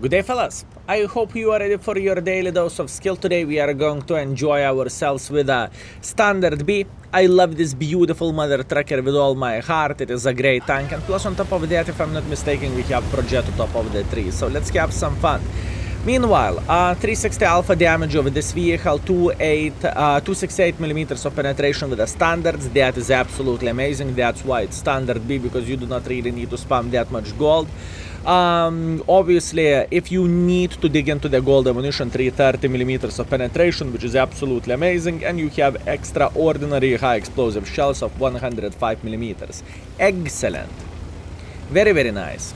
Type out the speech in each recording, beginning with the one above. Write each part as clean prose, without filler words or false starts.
Good day, fellas. I hope you are ready for your daily dose of skill. Today we are going to enjoy ourselves with a standard B. I love this beautiful mother trucker with all my heart. It is a great tank, and plus on top of that, if I'm not mistaken, we have Progetto top of the tree. So let's have some fun. Meanwhile, 360 alpha damage of this vehicle, 268 millimeters of penetration with the standards. That is absolutely amazing. That's why it's standard B, because you do not really need to spam that much gold. Obviously, if you need to dig into the gold ammunition, 330 millimeters of penetration, which is absolutely amazing, and you have extraordinary high explosive shells of 105 millimeters. Excellent. Very, very nice.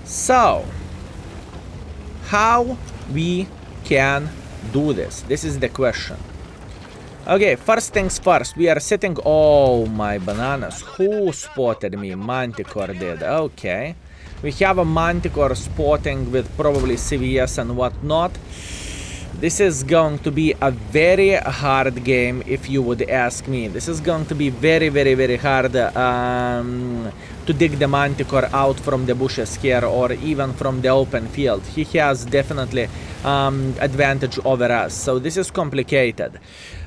So, how we can do this? This is the question. Okay, first things first, we are sitting... Oh, my bananas. Who spotted me? Manticore did. Okay. We have a Manticore spotting with probably CVS and whatnot. This is going to be a very hard game, if you would ask me. This is going to be very, very, very hard to dig the Manticore out from the bushes here or even from the open field. He has definitely advantage over us, so this is complicated.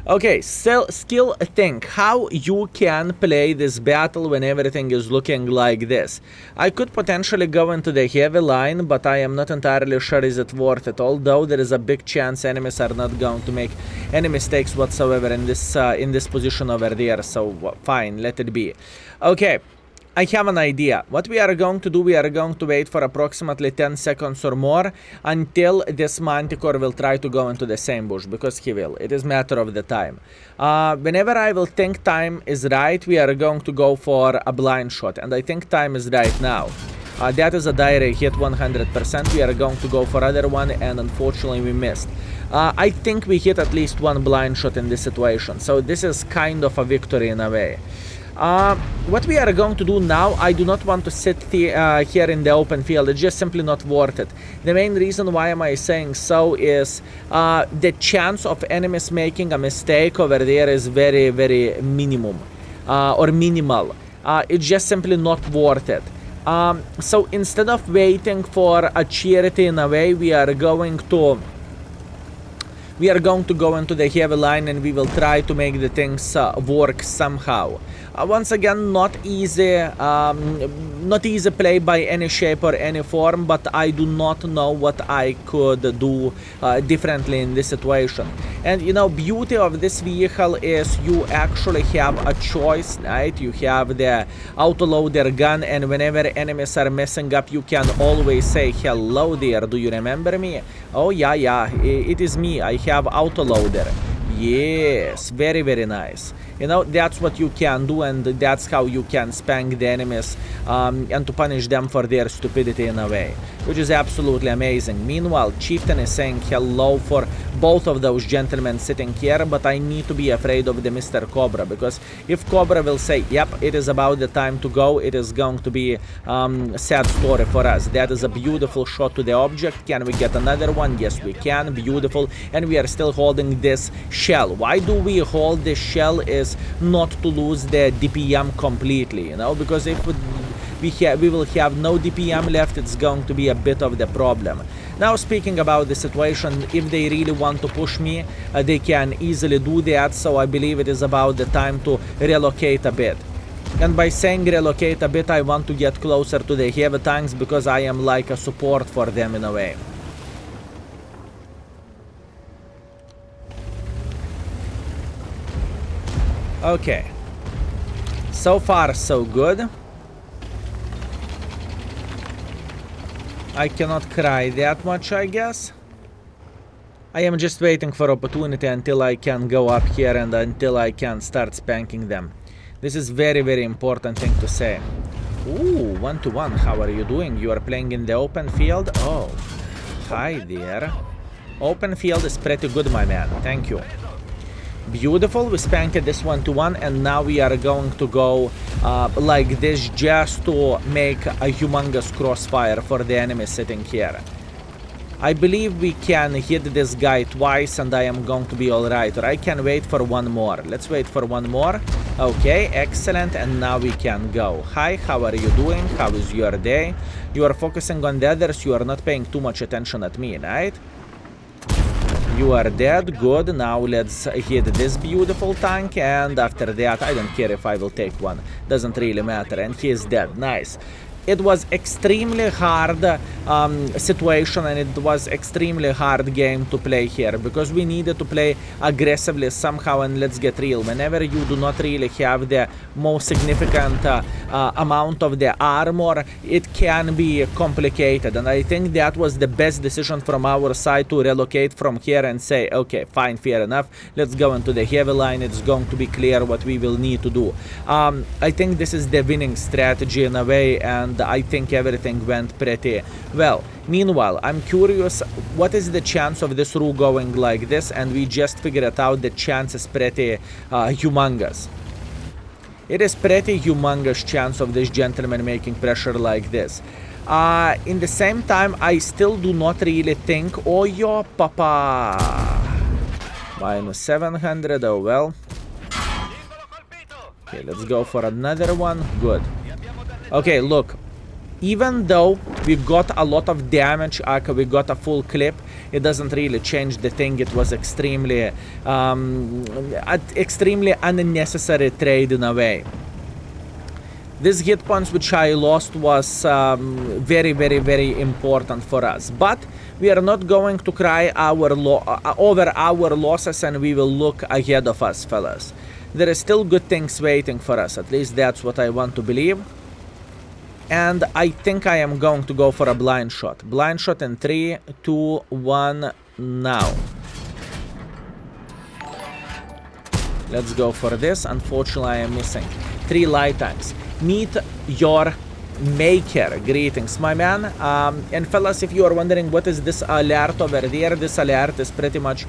Okay, so skill think how you can play this battle when everything is looking like this. I could potentially go into the heavy line, but I am not entirely sure is it worth it, although there is a big chance enemies are not going to make any mistakes whatsoever in this position over there, so fine, let it be. Okay, I have an idea. What we are going to do, we are going to wait for approximately 10 seconds or more until this Manticore will try to go into the same bush, because he will. It is a matter of the time. Whenever I will think time is right, we are going to go for a blind shot, and I think time is right now. That is a direct hit 100%. We are going to go for other one, and unfortunately we missed. I think we hit at least one blind shot in this situation, so this is kind of a victory in a way. What we are going to do now, I do not want to sit here in the open field. It's just simply not worth it. The main reason why am I saying so is the chance of enemies making a mistake over there is very, very minimum or minimal. It's just simply not worth it. So instead of waiting for a charity in a way, we are going to go into the heavy line, and we will try to make the things work somehow. Once again, not easy play by any shape or any form, but I do not know what I could do differently in this situation. And you know, beauty of this vehicle is you actually have a choice, right? You have the autoloader gun, and whenever enemies are messing up, you can always say, hello there, do you remember me? Oh yeah, it is me, I have autoloader. Yes, very, very nice. You know, that's what you can do, and that's how you can spank the enemies and to punish them for their stupidity in a way, which is absolutely amazing. Meanwhile, Chieftain is saying hello for both of those gentlemen sitting here, but I need to be afraid of the Mr. Cobra, because if Cobra will say, yep, it is about the time to go, it is going to be a sad story for us. That is a beautiful shot to the object. Can we get another one? Yes, we can. Beautiful. And we are still holding this shell. Why do we hold this shell? Is not to lose the DPM completely, you know, because if we will have no DPM left, it's going to be a bit of the problem. Now, speaking about the situation, if they really want to push me, they can easily do that, so I believe it is about the time to relocate a bit. And by saying relocate a bit, I want to get closer to the heavy tanks, because I am like a support for them in a way. Okay, so far so good. I cannot cry that much, I guess. I am just waiting for opportunity until I can go up here and until I can start spanking them. This is very, very important thing to say. Ooh, 1-to-1, how are you doing? You are playing in the open field? Oh, hi there. Open field is pretty good, my man, thank you. Beautiful, we spanked this 1-to-1, and now we are going to go like this just to make a humongous crossfire for the enemy sitting here. I believe we can hit this guy twice and I am going to be alright, or I can wait for one more. Let's wait for one more. Okay, excellent, and now we can go. Hi, how are you doing? How is your day? You are focusing on the others, you are not paying too much attention at me, right? You are dead, good. Now let's hit this beautiful tank, and after that, I don't care if I will take one. Doesn't really matter, and he is dead, nice. It was extremely hard situation, and it was extremely hard game to play here because we needed to play aggressively somehow. And let's get real, whenever you do not really have the most significant amount of the armor, it can be complicated. And I think that was the best decision from our side to relocate from here and say, okay, fine, fair enough, let's go into the heavy line. It's going to be clear what we will need to do. I think this is the winning strategy in a way, and I think everything went pretty well. Meanwhile, I'm curious, what is the chance of this rule going like this? And we just figured it out. The chance is pretty humongous. It is pretty humongous chance of this gentleman making pressure like this. In the same time, I still do not really think... Oh, yo, papa! Minus 700, oh well. Okay, let's go for another one. Good. Okay, look. Even though we got a lot of damage, we got a full clip, it doesn't really change the thing. It was extremely unnecessary trade in a way. This hit points which I lost was very, very, very important for us. But we are not going to cry over our losses, and we will look ahead of us, fellas. There is still good things waiting for us. At least that's what I want to believe. And I think I am going to go for a blind shot. Blind shot in 3, 2, 1, now. Let's go for this. Unfortunately, I am missing 3 light tanks. Meet your maker. Greetings, my man. And fellas, if you are wondering what is this alert over there, this alert is pretty much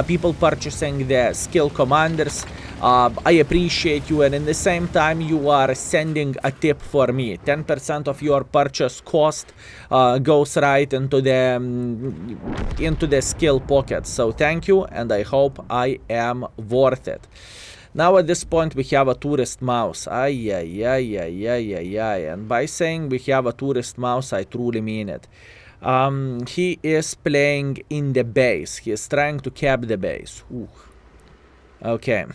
people purchasing the skill commanders. I appreciate you, and in the same time you are sending a tip for me. 10% of your purchase cost goes right into the skill pocket. So thank you, and I hope I am worth it. Now at this point we have a tourist mouse. Ay. And by saying we have a tourist mouse, I truly mean it. He is playing in the base. He is trying to cap the base. Ooh. Okay.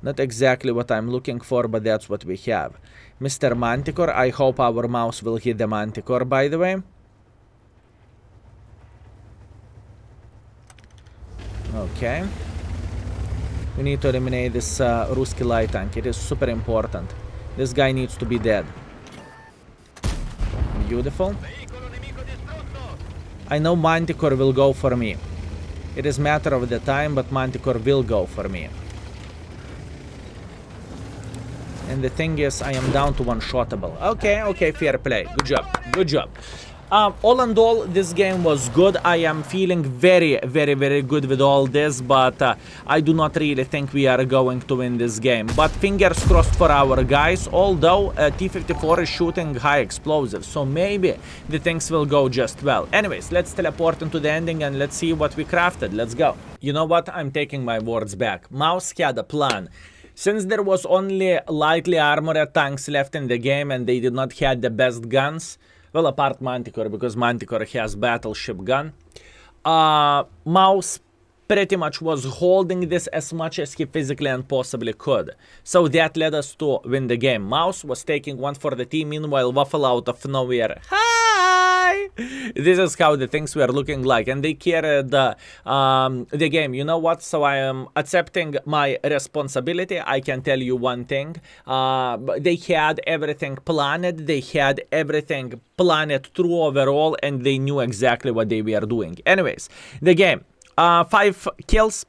Not exactly what I'm looking for, but that's what we have. Mr. Manticore, I hope our mouse will hit the Manticore, by the way. Okay. We need to eliminate this Ruski light tank. It is super important. This guy needs to be dead. Beautiful. I know Manticore will go for me. It is a matter of the time, but Manticore will go for me. And the thing is, I am down to one-shottable. Okay, fair play. Good job. All in all, this game was good. I am feeling very, very, very good with all this, but I do not really think we are going to win this game. But fingers crossed for our guys, although T-54 is shooting high explosives, so maybe the things will go just well. Anyways, let's teleport into the ending and let's see what we crafted. Let's go. You know what? I'm taking my words back. Mouse had a plan. Since there was only lightly armored tanks left in the game and they did not have the best guns, well, apart Manticore, because Manticore has battleship gun, Mouse pretty much was holding this as much as he physically and possibly could. So that led us to win the game. Mouse was taking one for the team, meanwhile Waffle out of nowhere. Hi! This is how the things were looking like, and they carried the game. You know what? So I am accepting my responsibility. I can tell you one thing. They had everything planned. They had everything planned through overall, and they knew exactly what they were doing. Anyways, the game. 5 kills,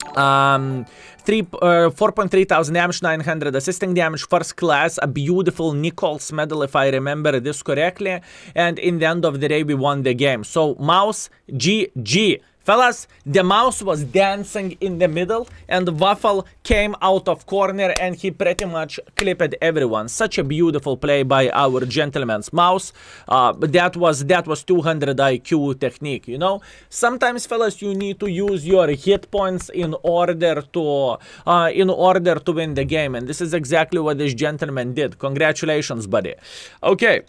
4.3 thousand damage, 900 assisting damage, first class, a beautiful Nichols medal if I remember this correctly, and in the end of the day we won the game. So Mouse, GG. Fellas, the mouse was dancing in the middle and Waffle came out of corner and he pretty much clipped everyone. Such a beautiful play by our gentleman's mouse. That was 200 IQ technique, you know. Sometimes, fellas, you need to use your hit points in order to win the game, and this is exactly what this gentleman did. Congratulations, buddy. Okay.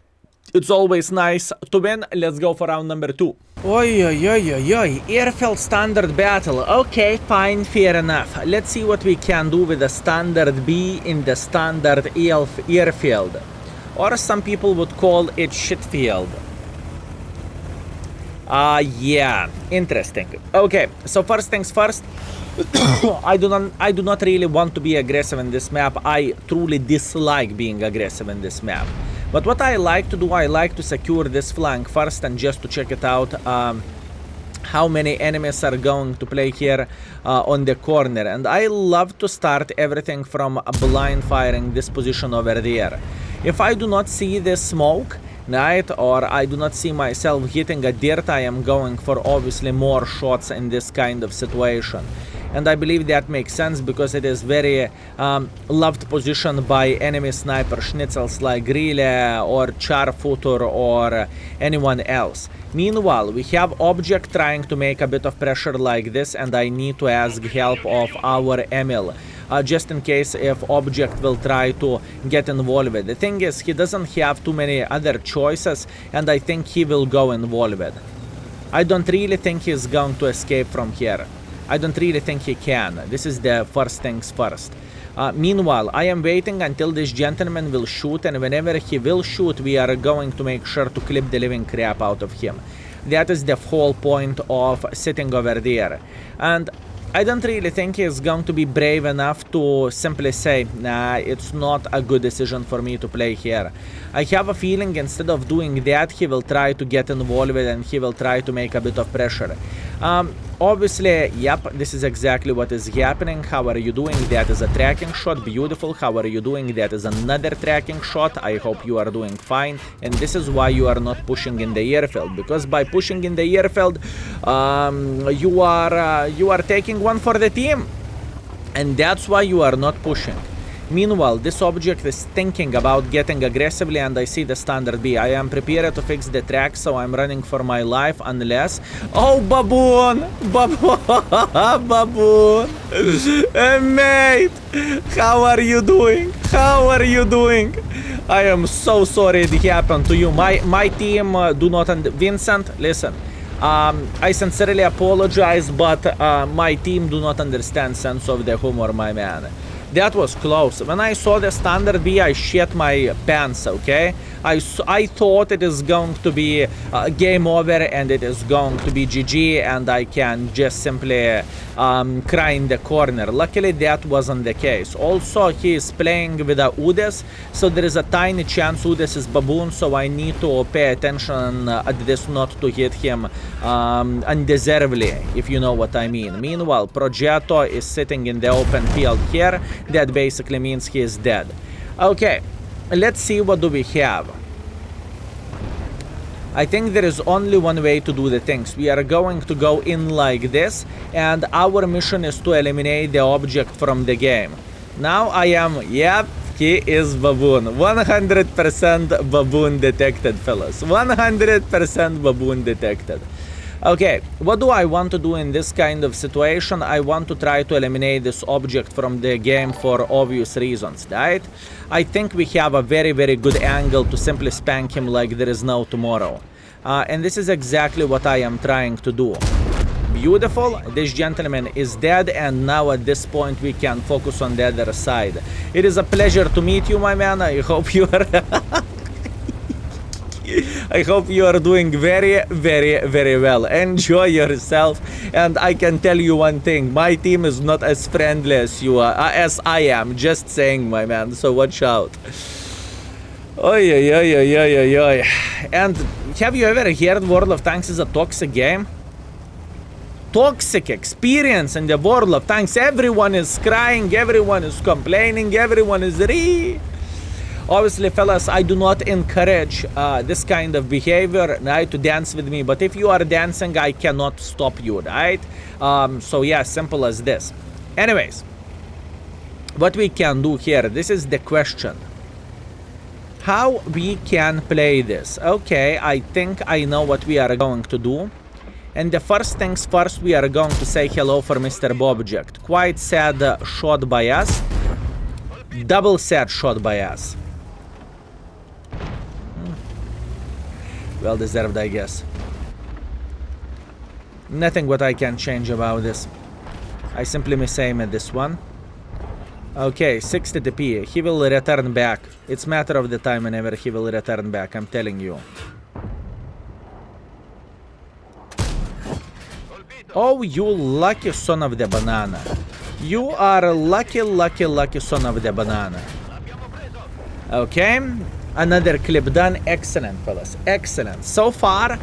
It's always nice to win. Let's go for round number 2. Oi, oi, oi, oi, oi. Airfield standard battle. Okay, fine, fair enough. Let's see what we can do with the standard B in the standard airfield. Or some people would call it shitfield. Yeah, interesting. Okay, so first things first. I do not really want to be aggressive in this map. I truly dislike being aggressive in this map. But what I like to do, I like to secure this flank first and just to check it out how many enemies are going to play here on the corner. And I love to start everything from blind firing this position over there. If I do not see this smoke, right, or I do not see myself hitting a dirt, I am going for obviously more shots in this kind of situation. And I believe that makes sense because it is very loved position by enemy sniper schnitzels like Grille or Charfooter or anyone else. Meanwhile, we have object trying to make a bit of pressure like this, and I need to ask help of our Emil. Just in case if object will try to get involved. The thing is, he doesn't have too many other choices, and I think he will go involved. I don't really think he's going to escape from here. I don't really think he can. This is the first things first. Meanwhile, I am waiting until this gentleman will shoot, and whenever he will shoot, we are going to make sure to clip the living crap out of him. That is the whole point of sitting over there. And I don't really think he's going to be brave enough to simply say, nah, it's not a good decision for me to play here. I have a feeling instead of doing that, he will try to get involved and he will try to make a bit of pressure. Obviously, yep, this is exactly what is happening. How are you doing? That is a tracking shot. Beautiful. How are you doing? That is another tracking shot. I hope you are doing fine. And this is why you are not pushing in the airfield. Because by pushing in the airfield, you are taking one for the team. And that's why you are not pushing. Meanwhile, this object is thinking about getting aggressively, and I see the standard B. I am prepared to fix the track, so I'm running for my life unless... Oh, baboon! Baboon! Mate! How are you doing? How are you doing? I am so sorry it happened to you. My team do not... Vincent, listen. I sincerely apologize, but my team do not understand sense of the humor, my man. That was close. When I saw the standard B, I shit my pants, okay? I thought it is going to be game over and it is going to be GG and I can just simply cry in the corner. Luckily, that wasn't the case. Also, he is playing with a Udes, so there is a tiny chance Udes is baboon, so I need to pay attention at this not to hit him undeservedly, if you know what I mean. Meanwhile, Progetto is sitting in the open field here. That basically means he is dead. Okay, let's see what do we have. I think there is only one way to do the things. We are going to go in like this, and our mission is to eliminate the object from the game. Now I am, yep, he is baboon. 100% baboon detected, fellas. 100% baboon detected. Okay, what do I want to do in this kind of situation? I want to try to eliminate this object from the game for obvious reasons, right? I think we have a very, very good angle to simply spank him like there is no tomorrow. And this is exactly what I am trying to do. Beautiful, this gentleman is dead, and now at this point we can focus on the other side. It is a pleasure to meet you, my man. I hope you are... I hope you are doing very, very, very well. Enjoy yourself. And I can tell you one thing. My team is not as friendly as you are, as I am. Just saying, my man. So watch out. Oy, oy, oy, oy, oy, oy, oy. And have you ever heard World of Tanks is a toxic game? Toxic experience in the World of Tanks. Everyone is crying. Everyone is complaining. Everyone is Obviously, fellas, I do not encourage this kind of behavior, right, to dance with me. But if you are dancing, I cannot stop you, right? So yeah, simple as this. Anyways, what we can do here, this is the question. How we can play this? Okay, I think I know what we are going to do. And the first things first, we are going to say hello for Mr. Bobject. Quite sad shot by us. Double sad shot by us. Well deserved, I guess. Nothing what I can change about this. I simply misaim at this one. Okay, 60 TP. He will return back. It's matter of the time whenever he will return back, I'm telling you. Oh, you lucky son of the banana. You are a lucky, lucky, lucky son of the banana. Okay, another clip done. Excellent, fellas. Excellent. So far,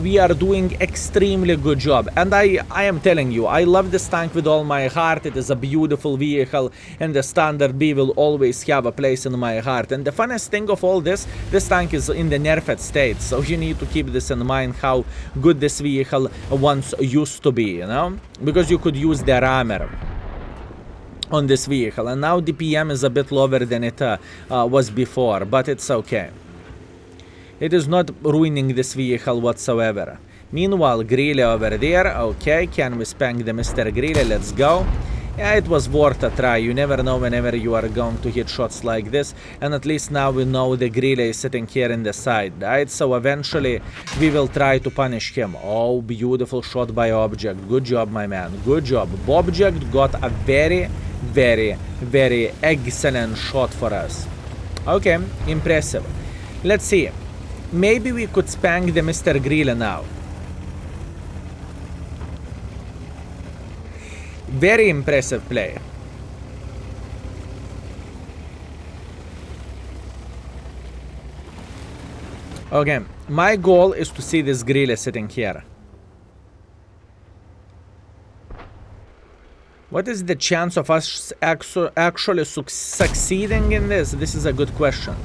we are doing extremely good job. And I am telling you, I love this tank with all my heart. It is a beautiful vehicle. And the standard B will always have a place in my heart. And the funnest thing of all this tank is in the nerfed state. So you need to keep this in mind, how good this vehicle once used to be, you know? Because you could use the rammer on this vehicle, and now DPM is a bit lower than it was before, but it's okay. It is not ruining this vehicle whatsoever. Meanwhile, Greeley over there. Okay, can we spank the Mr. Greeley? Let's go. Yeah, it was worth a try. You never know whenever you are going to hit shots like this, and at least now we know the Greeley is sitting here in the side, right? So eventually we will try to punish him. Oh, beautiful shot by Object. Good job, my man. Good job. Bobject got a very, very excellent shot for us. Okay, impressive. Let's see. Maybe we could spank the Mr. Greeley now. Very impressive play. Okay, my goal is to see this Greeley sitting here. What is the chance of us actually succeeding in this? This is a good question.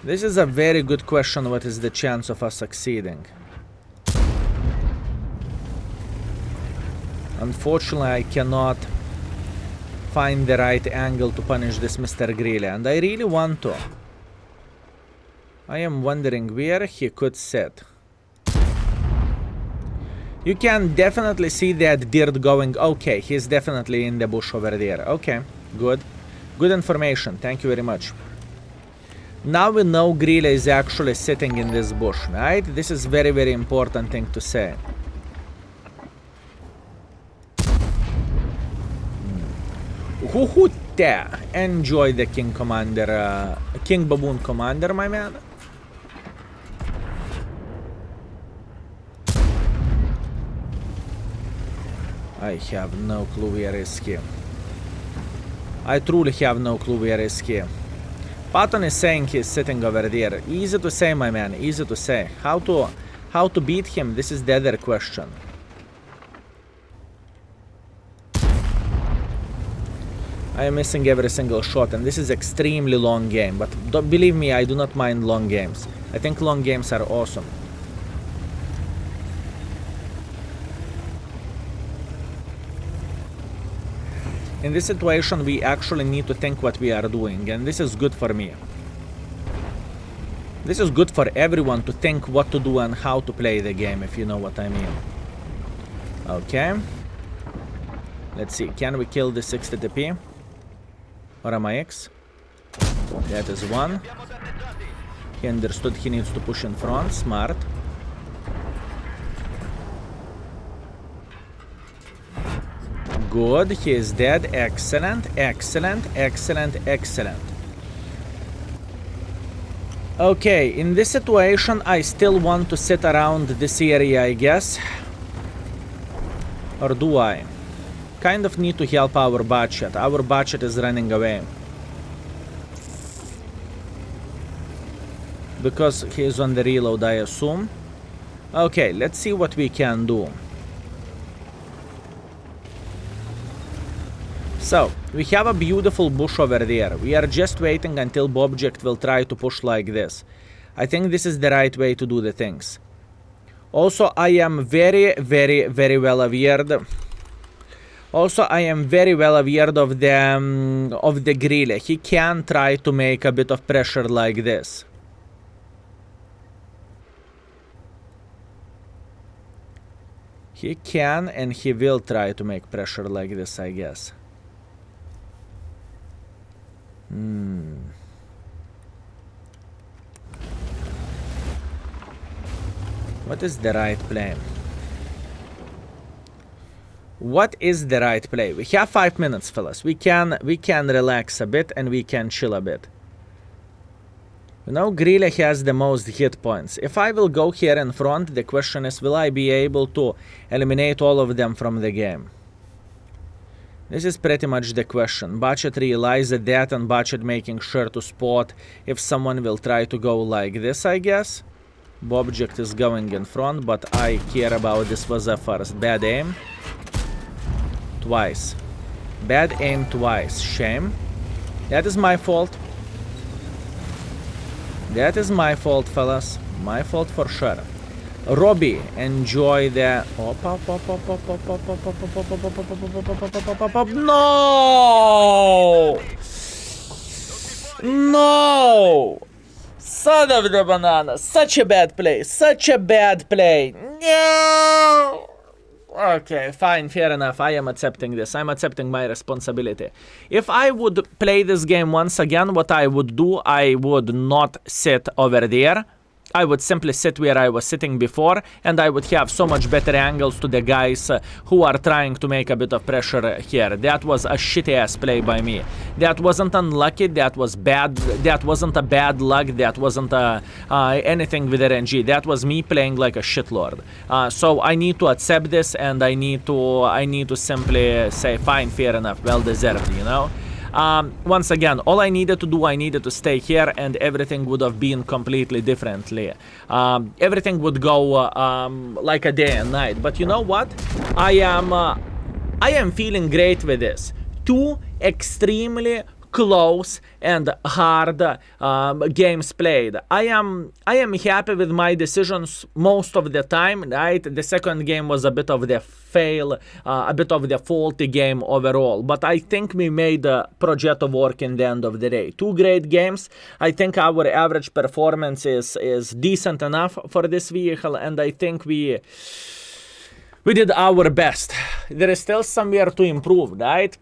This is a very good question. What is the chance of us succeeding? Unfortunately, I cannot find the right angle to punish this Mr. Greeley, and I really want to. I am wondering where he could sit. You can definitely see that dirt going. Okay, he's definitely in the bush over there. Okay, good. Good information. Thank you very much. Now we know Greeley is actually sitting in this bush, right? This is very, very important thing to say. Huhuta! Enjoy the King Commander, King Baboon Commander, my man. I have no clue where is he. I truly have no clue where is he. Patton is saying he's sitting over there. Easy to say, my man, easy to say. How to beat him? This is the other question. I am missing every single shot, and this is extremely long game. But don't believe me, I do not mind long games. I think long games are awesome. In this situation, we actually need to think what we are doing, and this is good for me. This is good for everyone to think what to do and how to play the game, if you know what I mean. Okay. Let's see, can we kill the 60 TP? Or am I X? That is one. He understood he needs to push in front, smart. Good, he is dead. Excellent, excellent, excellent, excellent. Okay, in this situation, I still want to sit around this area, I guess. Or do I? Kind of need to help our budget. Our budget is running away. Because he is on the reload, I assume. Okay, let's see what we can do. So, we have a beautiful bush over there. We are just waiting until Bobject will try to push like this. I think this is the right way to do the things. Also, I am very well aware. Also, I am very well aware of the Grille. He can try to make a bit of pressure like this. He can and he will try to make pressure like this, I guess. What is the right play? What is the right play? We have 5 minutes, fellas. We can relax a bit and we can chill a bit. You know, Grille has the most hit points. If I will go here in front, the question is, will I be able to eliminate all of them from the game? This is pretty much the question. Budget realized that and Budget making sure to spot if someone will try to go like this, I guess. Bobject is going in front, but I care about this was a first. Bad aim. Twice. Bad aim twice. Shame. That is my fault. That is my fault, fellas. My fault for sure. Robbie, enjoy the... No! No! Son of the banana. Such a bad play. Such a bad play. No! Okay, fine, fair enough. I am accepting this. I'm accepting my responsibility. If I would play this game once again, what I would do, I would not sit over there. I would simply sit where I was sitting before, and I would have so much better angles to the guys who are trying to make a bit of pressure here. That was a shitty-ass play by me. That wasn't unlucky, that was bad, that wasn't a bad luck, that wasn't anything with RNG. That was me playing like a shitlord. So I need to accept this, and I need to simply say, fine, fair enough, well deserved, you know? Once again, all I needed to do, I needed to stay here and everything would have been completely differently. Everything would go like a day and night. But you know what? I am feeling great with this. 2 extremely close and hard games played. I am happy with my decisions most of the time, right? The second game was a bit of the fail, a bit of the faulty game overall, but I think we made Progetto work in the end of the day. 2 great games. I think our average performance is decent enough for this vehicle, and I think we did our best. There is still somewhere to improve, right?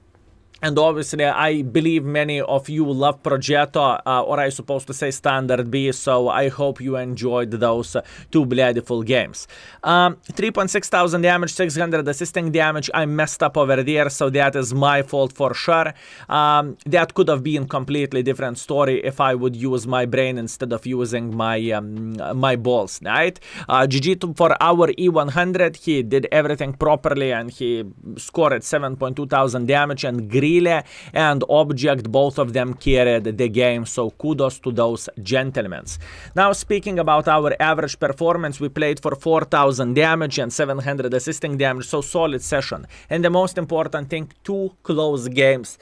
And obviously, I believe many of you love Progetto, or I supposed to say Standard B, so I hope you enjoyed those 2 beautiful games. 3.6 thousand damage, 600 assisting damage. I messed up over there, so that is my fault for sure. That could have been a completely different story if I would use my brain instead of using my my balls, right? GG for our E100. He did everything properly, and he scored 7.2 thousand damage, and and Object, both of them carried the game, so kudos to those gentlemen. Now, speaking about our average performance, we played for 4,000 damage and 700 assisting damage, so solid session. And the most important thing, 2 close games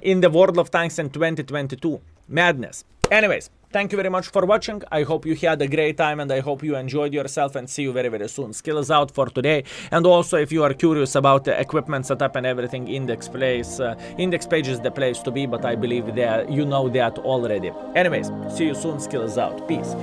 in the World of Tanks in 2022. Madness. Anyways, thank you very much for watching. I hope you had a great time and I hope you enjoyed yourself, and see you very soon. Skill is out for today. And also, if you are curious about the equipment setup and everything, index page is the place to be, but I believe that you know that already. Anyways, see you soon. Skill is out. Peace.